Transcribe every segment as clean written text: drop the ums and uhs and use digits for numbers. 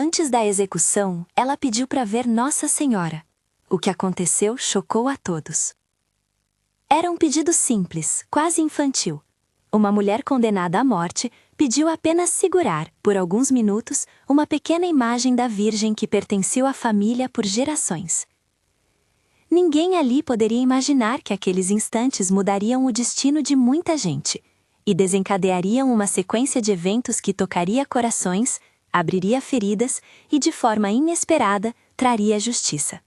Antes da execução, ela pediu para ver Nossa Senhora. O que aconteceu chocou a todos. Era um pedido simples, quase infantil. Uma mulher condenada à morte pediu apenas segurar, por alguns minutos, uma pequena imagem da Virgem que pertenceu à família por gerações. Ninguém ali poderia imaginar que aqueles instantes mudariam o destino de muita gente e desencadeariam uma sequência de eventos que tocaria corações, abriria feridas e, de forma inesperada, traria justiça.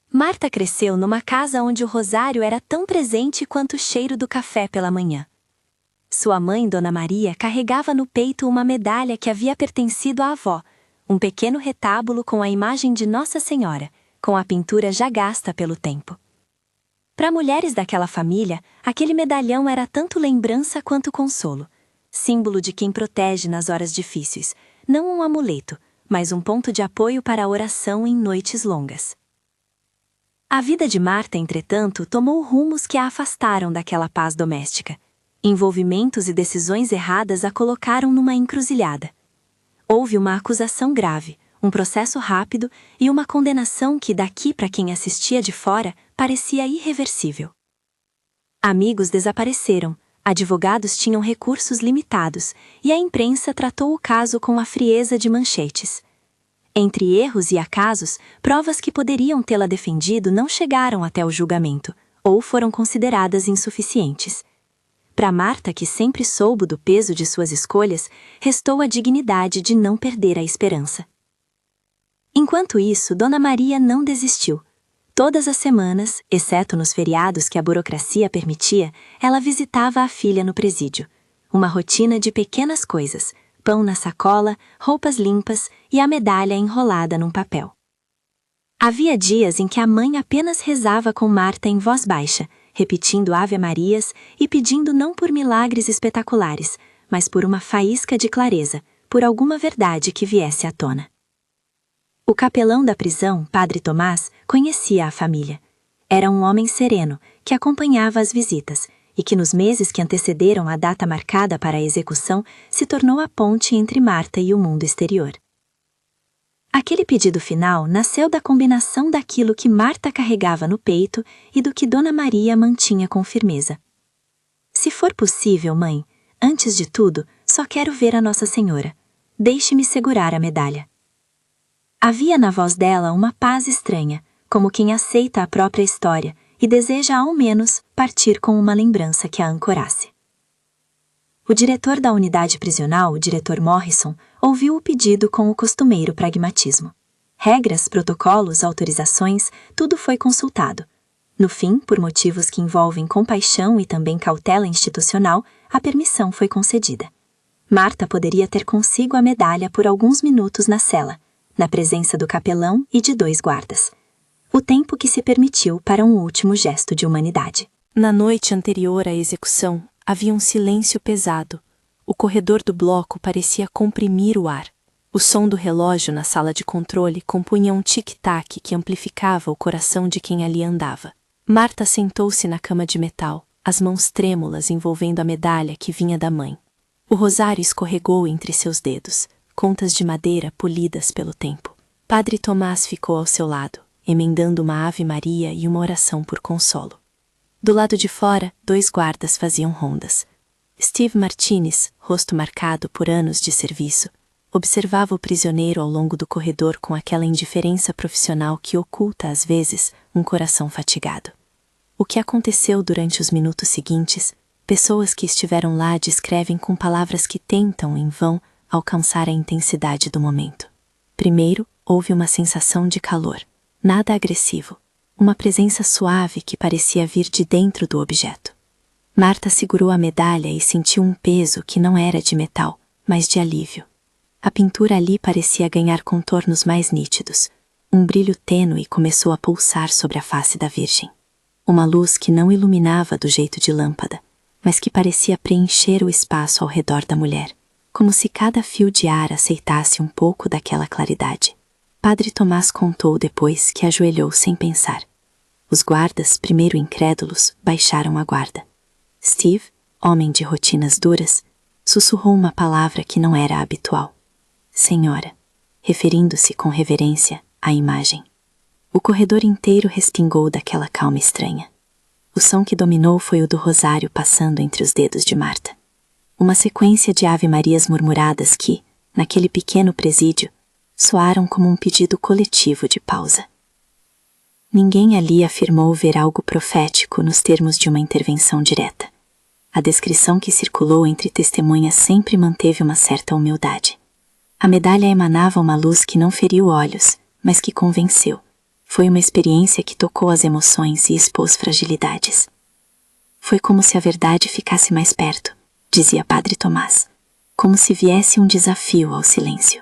Marta cresceu numa casa onde o rosário era tão presente quanto o cheiro do café pela manhã. Sua mãe, Dona Maria, carregava no peito uma medalha que havia pertencido à avó, um pequeno retábulo com a imagem de Nossa Senhora, com a pintura já gasta pelo tempo. Para mulheres daquela família, aquele medalhão era tanto lembrança quanto consolo, símbolo de quem protege nas horas difíceis, não um amuleto, mas um ponto de apoio para a oração em noites longas. A vida de Marta, entretanto, tomou rumos que a afastaram daquela paz doméstica. Envolvimentos e decisões erradas a colocaram numa encruzilhada. Houve uma acusação grave, um processo rápido e uma condenação que daqui para quem assistia de fora parecia irreversível. Amigos desapareceram, advogados tinham recursos limitados e a imprensa tratou o caso com a frieza de manchetes. Entre erros e acasos, provas que poderiam tê-la defendido não chegaram até o julgamento, ou foram consideradas insuficientes. Para Marta, que sempre soube do peso de suas escolhas, restou a dignidade de não perder a esperança. Enquanto isso, Dona Maria não desistiu. Todas as semanas, exceto nos feriados que a burocracia permitia, ela visitava a filha no presídio. Uma rotina de pequenas coisas, pão na sacola, roupas limpas e a medalha enrolada num papel. Havia dias em que a mãe apenas rezava com Marta em voz baixa, repetindo Ave-Marias e pedindo não por milagres espetaculares, mas por uma faísca de clareza, por alguma verdade que viesse à tona. O capelão da prisão, Padre Tomás, conhecia a família. Era um homem sereno, que acompanhava as visitas, e que nos meses que antecederam a data marcada para a execução se tornou a ponte entre Marta e o mundo exterior. Aquele pedido final nasceu da combinação daquilo que Marta carregava no peito e do que Dona Maria mantinha com firmeza. Se for possível, mãe, antes de tudo, só quero ver a Nossa Senhora. Deixe-me segurar a medalha. Havia na voz dela uma paz estranha, como quem aceita a própria história e deseja ao menos partir com uma lembrança que a ancorasse. O diretor da unidade prisional, o diretor Morrison, ouviu o pedido com o costumeiro pragmatismo. Regras, protocolos, autorizações, tudo foi consultado. No fim, por motivos que envolvem compaixão e também cautela institucional, a permissão foi concedida. Marta poderia ter consigo a medalha por alguns minutos na cela, na presença do capelão e de 2 guardas. O tempo que se permitiu para um último gesto de humanidade. Na noite anterior à execução, havia um silêncio pesado. O corredor do bloco parecia comprimir o ar. O som do relógio na sala de controle compunha um tic-tac que amplificava o coração de quem ali andava. Marta sentou-se na cama de metal, as mãos trêmulas envolvendo a medalha que vinha da mãe. O rosário escorregou entre seus dedos, contas de madeira polidas pelo tempo. Padre Tomás ficou ao seu lado, emendando uma Ave-Maria e uma oração por consolo. Do lado de fora, 2 guardas faziam rondas. Steve Martinez, rosto marcado por anos de serviço, observava o prisioneiro ao longo do corredor com aquela indiferença profissional que oculta, às vezes, um coração fatigado. O que aconteceu durante os minutos seguintes, pessoas que estiveram lá descrevem com palavras que tentam, em vão, alcançar a intensidade do momento. Primeiro, houve uma sensação de calor, nada agressivo, uma presença suave que parecia vir de dentro do objeto. Marta segurou a medalha e sentiu um peso que não era de metal, mas de alívio. A pintura ali parecia ganhar contornos mais nítidos. Um brilho tênue começou a pulsar sobre a face da Virgem. Uma luz que não iluminava do jeito de lâmpada, mas que parecia preencher o espaço ao redor da mulher, como se cada fio de ar aceitasse um pouco daquela claridade. Padre Tomás contou depois que ajoelhou sem pensar. Os guardas, primeiro incrédulos, baixaram a guarda. Steve, homem de rotinas duras, sussurrou uma palavra que não era habitual. Senhora. referindo-se com reverência à imagem. O corredor inteiro respingou daquela calma estranha. O som que dominou foi o do rosário passando entre os dedos de Marta. Uma sequência de ave-marias murmuradas que, naquele pequeno presídio, soaram como um pedido coletivo de pausa. Ninguém ali afirmou ver algo profético nos termos de uma intervenção direta. A descrição que circulou entre testemunhas sempre manteve uma certa humildade. A medalha emanava uma luz que não feriu olhos, mas que convenceu. Foi uma experiência que tocou as emoções e expôs fragilidades. Foi como se a verdade ficasse mais perto, dizia Padre Tomás, como se viesse um desafio ao silêncio.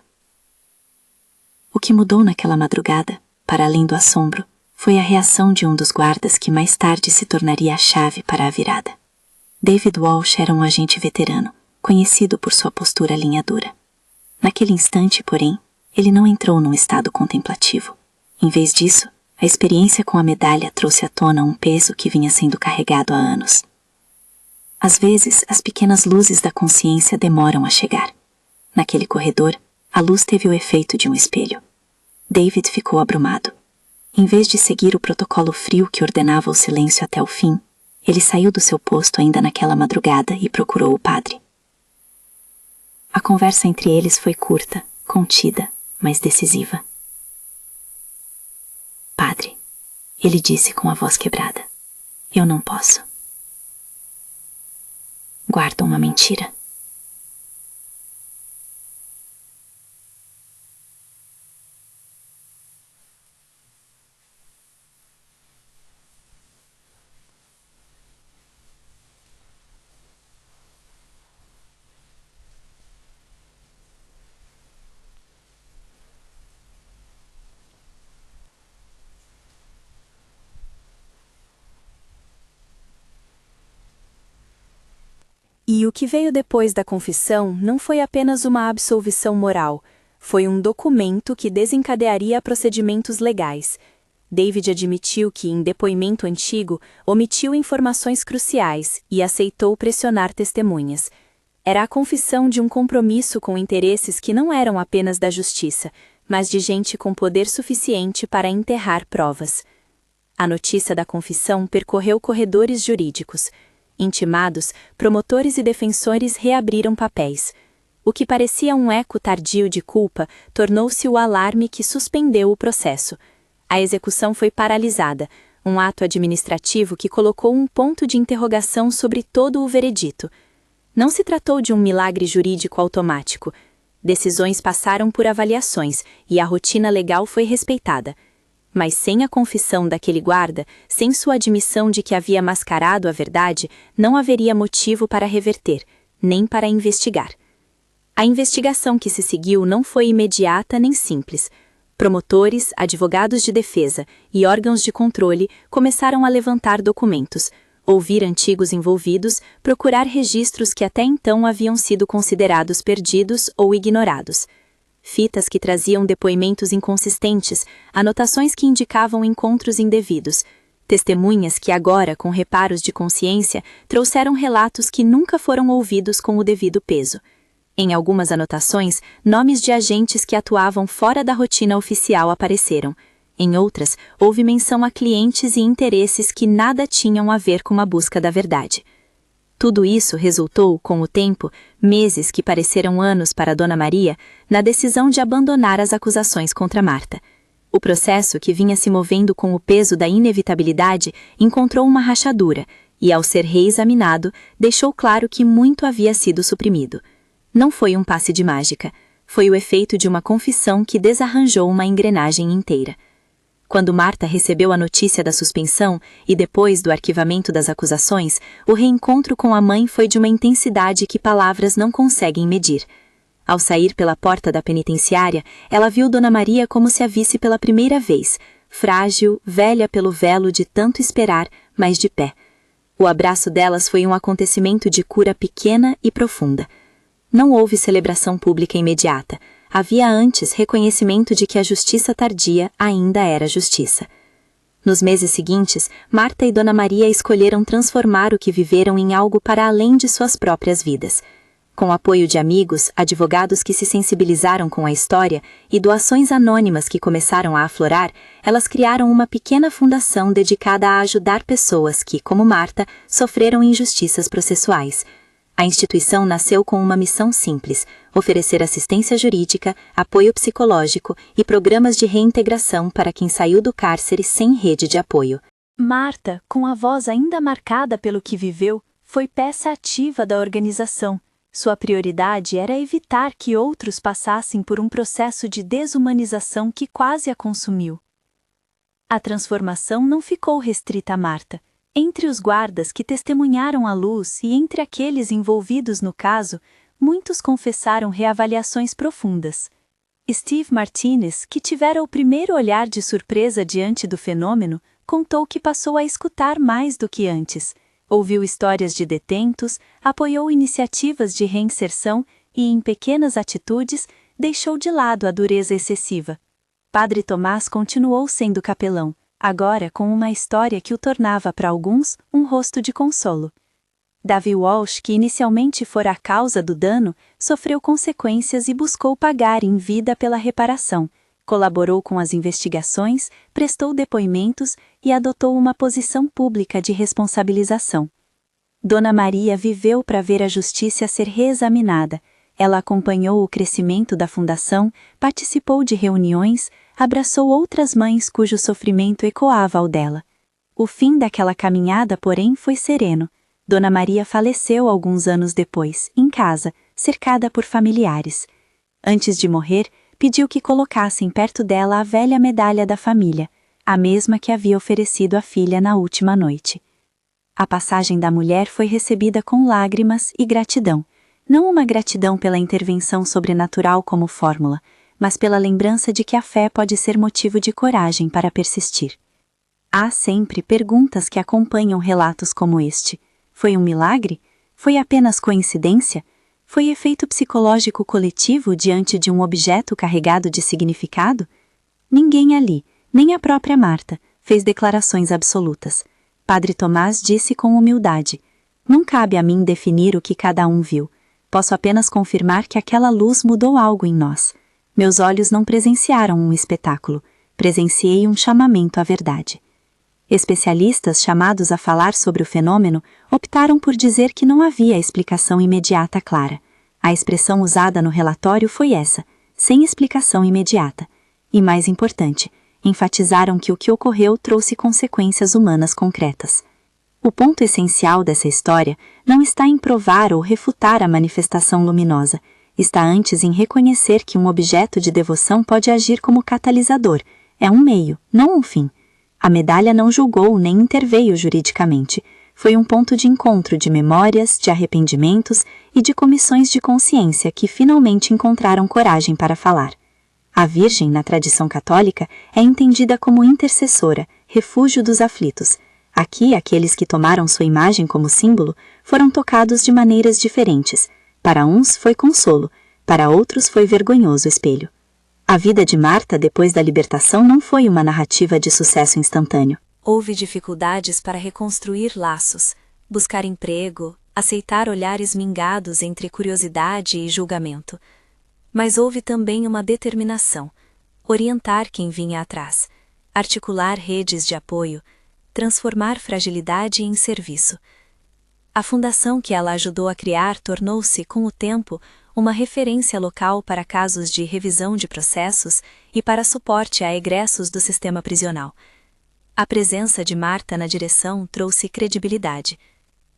O que mudou naquela madrugada, para além do assombro, foi a reação de um dos guardas que mais tarde se tornaria a chave para a virada. David Walsh era um agente veterano, conhecido por sua postura alinhadura. Naquele instante, porém, ele não entrou num estado contemplativo. Em vez disso, a experiência com a medalha trouxe à tona um peso que vinha sendo carregado há anos. Às vezes, as pequenas luzes da consciência demoram a chegar. Naquele corredor, a luz teve o efeito de um espelho. David ficou abrumado. Em vez de seguir o protocolo frio que ordenava o silêncio até o fim, ele saiu do seu posto ainda naquela madrugada e procurou o padre. A conversa entre eles foi curta, contida, mas decisiva. Padre, ele disse com a voz quebrada, eu não posso. Guardo uma mentira. E o que veio depois da confissão não foi apenas uma absolvição moral, foi um documento que desencadearia procedimentos legais. David admitiu que, em depoimento antigo, omitiu informações cruciais e aceitou pressionar testemunhas. Era a confissão de um compromisso com interesses que não eram apenas da justiça, mas de gente com poder suficiente para enterrar provas. A notícia da confissão percorreu corredores jurídicos. Intimados, promotores e defensores reabriram papéis. O que parecia um eco tardio de culpa tornou-se o alarme que suspendeu o processo. A execução foi paralisada, um ato administrativo que colocou um ponto de interrogação sobre todo o veredito. Não se tratou de um milagre jurídico automático. Decisões passaram por avaliações e a rotina legal foi respeitada. Mas sem a confissão daquele guarda, sem sua admissão de que havia mascarado a verdade, não haveria motivo para reverter, nem para investigar. A investigação que se seguiu não foi imediata nem simples. Promotores, advogados de defesa e órgãos de controle começaram a levantar documentos, ouvir antigos envolvidos, procurar registros que até então haviam sido considerados perdidos ou ignorados. Fitas que traziam depoimentos inconsistentes, anotações que indicavam encontros indevidos, testemunhas que agora, com reparos de consciência, trouxeram relatos que nunca foram ouvidos com o devido peso. Em algumas anotações, nomes de agentes que atuavam fora da rotina oficial apareceram. Em outras, houve menção a clientes e interesses que nada tinham a ver com a busca da verdade. Tudo isso resultou, com o tempo, meses que pareceram anos para Dona Maria, na decisão de abandonar as acusações contra Marta. O processo, que vinha se movendo com o peso da inevitabilidade, encontrou uma rachadura e, ao ser reexaminado, deixou claro que muito havia sido suprimido. Não foi um passe de mágica, foi o efeito de uma confissão que desarranjou uma engrenagem inteira. Quando Marta recebeu a notícia da suspensão e depois do arquivamento das acusações, o reencontro com a mãe foi de uma intensidade que palavras não conseguem medir. Ao sair pela porta da penitenciária, ela viu Dona Maria como se a visse pela primeira vez, frágil, velha pelo velo de tanto esperar, mas de pé. O abraço delas foi um acontecimento de cura pequena e profunda. Não houve celebração pública imediata. Havia antes reconhecimento de que a justiça tardia ainda era justiça. Nos meses seguintes, Marta e Dona Maria escolheram transformar o que viveram em algo para além de suas próprias vidas. Com o apoio de amigos, advogados que se sensibilizaram com a história e doações anônimas que começaram a aflorar, elas criaram uma pequena fundação dedicada a ajudar pessoas que, como Marta, sofreram injustiças processuais. A instituição nasceu com uma missão simples: oferecer assistência jurídica, apoio psicológico e programas de reintegração para quem saiu do cárcere sem rede de apoio. Marta, com a voz ainda marcada pelo que viveu, foi peça ativa da organização. Sua prioridade era evitar que outros passassem por um processo de desumanização que quase a consumiu. A transformação não ficou restrita a Marta. Entre os guardas que testemunharam a luz e entre aqueles envolvidos no caso, muitos confessaram reavaliações profundas. Steve Martinez, que tivera o primeiro olhar de surpresa diante do fenômeno, contou que passou a escutar mais do que antes. Ouviu histórias de detentos, apoiou iniciativas de reinserção e, em pequenas atitudes, deixou de lado a dureza excessiva. Padre Tomás continuou sendo capelão, agora com uma história que o tornava para alguns um rosto de consolo. Davy Walsh, que inicialmente fora a causa do dano, sofreu consequências e buscou pagar em vida pela reparação. Colaborou com as investigações, prestou depoimentos e adotou uma posição pública de responsabilização. Dona Maria viveu para ver a justiça ser reexaminada. Ela acompanhou o crescimento da fundação, participou de reuniões, abraçou outras mães cujo sofrimento ecoava ao dela. O fim daquela caminhada, porém, foi sereno. Dona Maria faleceu alguns anos depois, em casa, cercada por familiares. Antes de morrer, pediu que colocassem perto dela a velha medalha da família, a mesma que havia oferecido à filha na última noite. A passagem da mulher foi recebida com lágrimas e gratidão, não uma gratidão pela intervenção sobrenatural como fórmula, mas pela lembrança de que a fé pode ser motivo de coragem para persistir. Há sempre perguntas que acompanham relatos como este. Foi um milagre? Foi apenas coincidência? Foi efeito psicológico coletivo diante de um objeto carregado de significado? Ninguém ali, nem a própria Marta, fez declarações absolutas. Padre Tomás disse com humildade: "Não cabe a mim definir o que cada um viu. Posso apenas confirmar que aquela luz mudou algo em nós. Meus olhos não presenciaram um espetáculo, presenciei um chamamento à verdade." Especialistas chamados a falar sobre o fenômeno optaram por dizer que não havia explicação imediata clara. A expressão usada no relatório foi essa: sem explicação imediata. E mais importante, enfatizaram que o que ocorreu trouxe consequências humanas concretas. O ponto essencial dessa história não está em provar ou refutar a manifestação luminosa, está antes em reconhecer que um objeto de devoção pode agir como catalisador, é um meio, não um fim. A medalha não julgou nem interveio juridicamente. Foi um ponto de encontro de memórias, de arrependimentos e de comissões de consciência que finalmente encontraram coragem para falar. A Virgem, na tradição católica, é entendida como intercessora, refúgio dos aflitos. Aqui, aqueles que tomaram sua imagem como símbolo foram tocados de maneiras diferentes. Para uns foi consolo, para outros foi vergonhoso espelho. A vida de Marta depois da libertação não foi uma narrativa de sucesso instantâneo. Houve dificuldades para reconstruir laços, buscar emprego, aceitar olhares mingados entre curiosidade e julgamento. Mas houve também uma determinação: orientar quem vinha atrás, articular redes de apoio, transformar fragilidade em serviço. A fundação que ela ajudou a criar tornou-se, com o tempo, uma referência local para casos de revisão de processos e para suporte a egressos do sistema prisional. A presença de Marta na direção trouxe credibilidade,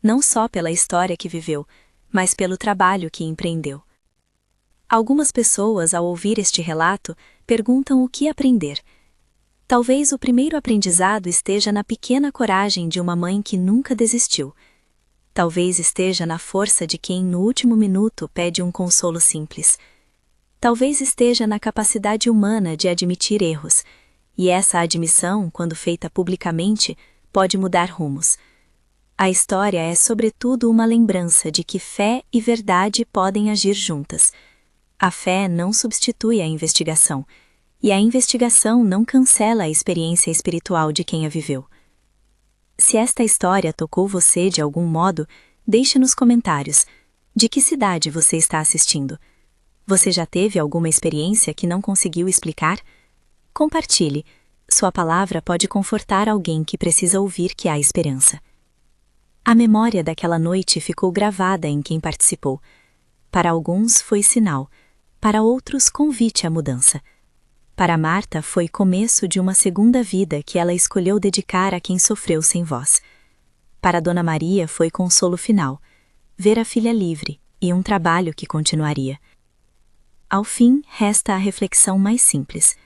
não só pela história que viveu, mas pelo trabalho que empreendeu. Algumas pessoas, ao ouvir este relato, perguntam o que aprender. Talvez o primeiro aprendizado esteja na pequena coragem de uma mãe que nunca desistiu. Talvez esteja na força de quem no último minuto pede um consolo simples. Talvez esteja na capacidade humana de admitir erros, e essa admissão, quando feita publicamente, pode mudar rumos. A história é sobretudo uma lembrança de que fé e verdade podem agir juntas. A fé não substitui a investigação, e a investigação não cancela a experiência espiritual de quem a viveu. Se esta história tocou você de algum modo, deixe nos comentários. De que cidade você está assistindo? Você já teve alguma experiência que não conseguiu explicar? Compartilhe. Sua palavra pode confortar alguém que precisa ouvir que há esperança. A memória daquela noite ficou gravada em quem participou. Para alguns foi sinal, para outros convite à mudança. Para Marta foi começo de uma segunda vida que ela escolheu dedicar a quem sofreu sem voz. Para Dona Maria foi consolo final, ver a filha livre e um trabalho que continuaria. Ao fim, resta a reflexão mais simples.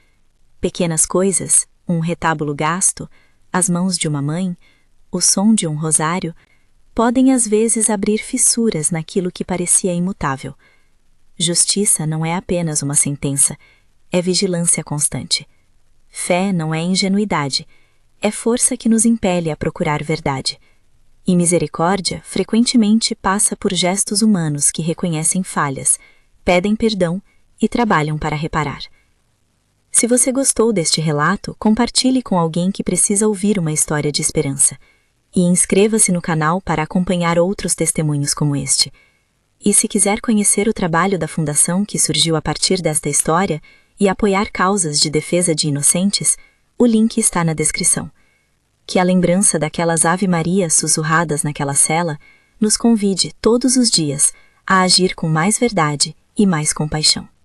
Pequenas coisas, um retábulo gasto, as mãos de uma mãe, o som de um rosário, podem às vezes abrir fissuras naquilo que parecia imutável. Justiça não é apenas uma sentença, é vigilância constante. Fé não é ingenuidade, é força que nos impele a procurar verdade. E misericórdia frequentemente passa por gestos humanos que reconhecem falhas, pedem perdão e trabalham para reparar. Se você gostou deste relato, compartilhe com alguém que precisa ouvir uma história de esperança. E inscreva-se no canal para acompanhar outros testemunhos como este. E se quiser conhecer o trabalho da Fundação que surgiu a partir desta história e apoiar causas de defesa de inocentes, o link está na descrição. Que a lembrança daquelas Ave Marias sussurradas naquela cela nos convide todos os dias a agir com mais verdade e mais compaixão.